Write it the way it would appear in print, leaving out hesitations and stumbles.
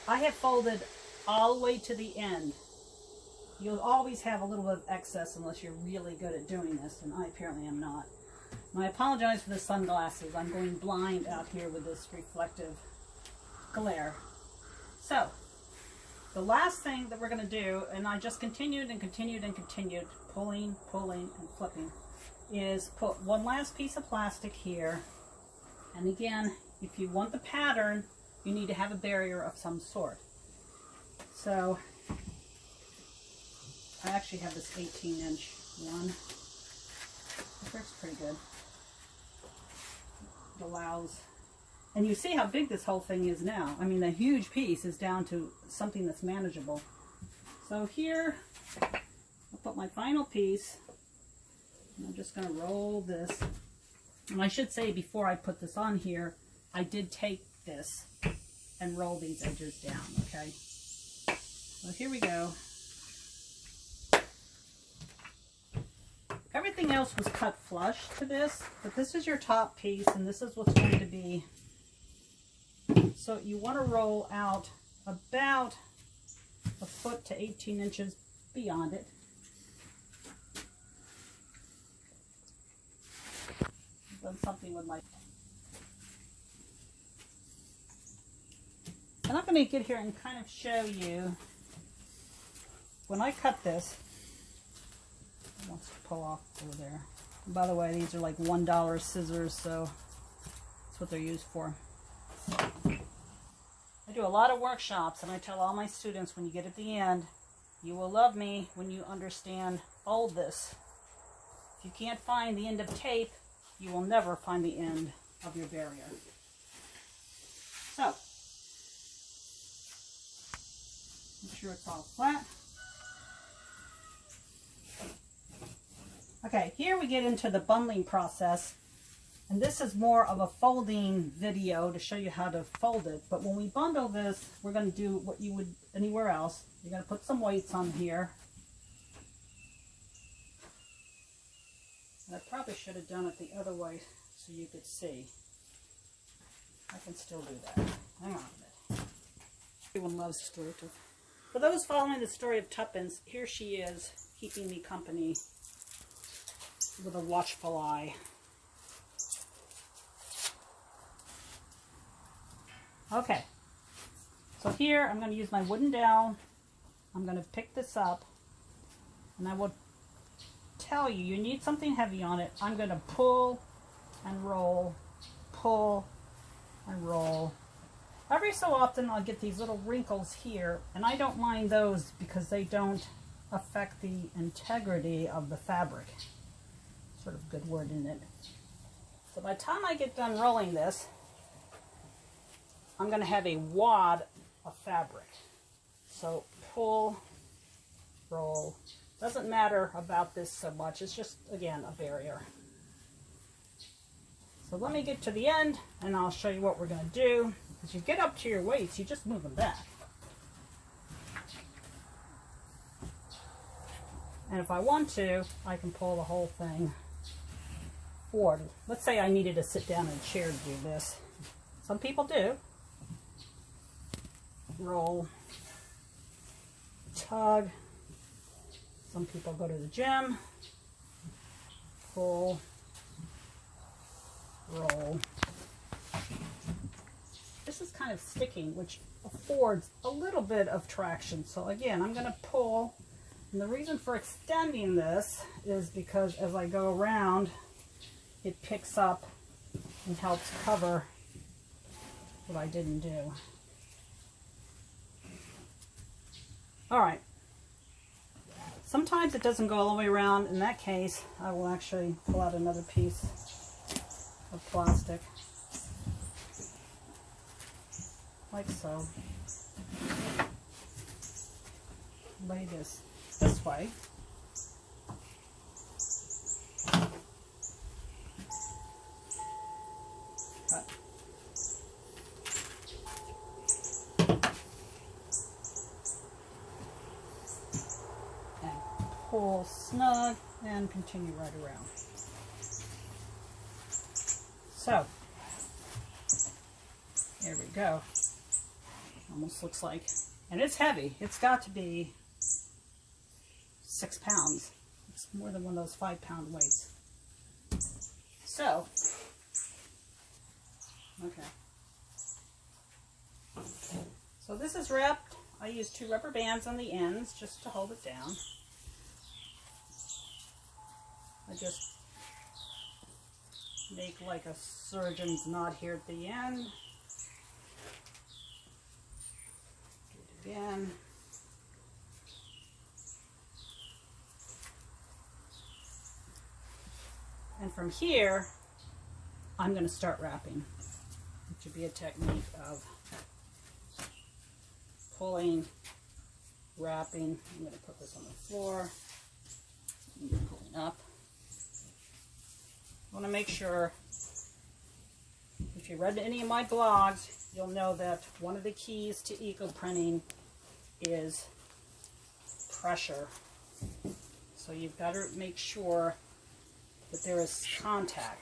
I have folded all the way to the end. You'll always have a little bit of excess unless you're really good at doing this, and I apparently am not. And I apologize for the sunglasses. I'm going blind out here with this reflective glare. So, the last thing that we're going to do, and I just continued and continued and continued, pulling, and flipping, is put one last piece of plastic here. And again, if you want the pattern, you need to have a barrier of some sort. So, I actually have this 18-inch one. It works pretty good. It allows, and you see how big this whole thing is now. I mean, the huge piece is down to something that's manageable. So here, I'll put my final piece, and I'm just going to roll this. And I should say, before I put this on here, I did take this and roll these edges down, okay? So here we go. Everything else was cut flush to this, but this is your top piece, and this is what's going to be. So you want to roll out about a foot to 18 inches beyond it. I've done something with my... And I'm going to get here and kind of show you, when I cut this, it wants to pull off over there. And by the way, these are like $1 scissors, so that's what they're used for. I do a lot of workshops, and I tell all my students, when you get at the end, you will love me when you understand fold this. If you can't find the end of tape, you will never find the end of your barrier. So, make sure it's all flat. Okay, here we get into the bundling process, and this is more of a folding video to show you how to fold it. But when we bundle this, we're going to do what you would anywhere else. You're going to put some weights on here. And I probably should have done it the other way so you could see. I can still do that. Hang on a minute. Everyone loves story. For those following the story of Tuppence, here she is keeping me company with a watchful eye. Okay, so here I'm going to use my wooden dowel. I'm going to pick this up, and I will tell you, you need something heavy on it. I'm going to pull and roll, pull and roll. Every so often I'll get these little wrinkles here, and I don't mind those because they don't affect the integrity of the fabric. Sort of good word, isn't it? So by the time I get done rolling this, I'm going to have a wad of fabric. So pull, roll. Doesn't matter about this so much. It's just, again, a barrier. So let me get to the end, and I'll show you what we're going to do. As you get up to your weights, you just move them back. And if I want to, I can pull the whole thing forward. Let's say I needed to sit down in a chair to do this. Some people do. Roll, tug. Some people go to the gym. Pull, roll. This is kind of sticking, which affords a little bit of traction. So again, I'm going to pull. And the reason for extending this is because as I go around, it picks up and helps cover what I didn't do. All right. Sometimes it doesn't go all the way around. In that case, I will actually pull out another piece of plastic, like so. Lay this way. Cut. And pull snug and continue right around. So, there we go. Almost looks like, and it's heavy. It's got to be 6 pounds. It's more than one of those 5-pound weights. So, okay. So this is wrapped. I use 2 rubber bands on the ends just to hold it down. I just make like a surgeon's knot here at the end. Do it again. And from here, I'm going to start wrapping, which would be a technique of pulling, wrapping. I'm going to put this on the floor, and pulling up. I want to make sure, if you read any of my blogs, you'll know that one of the keys to eco-printing is pressure. So you've got to make sure that there is contact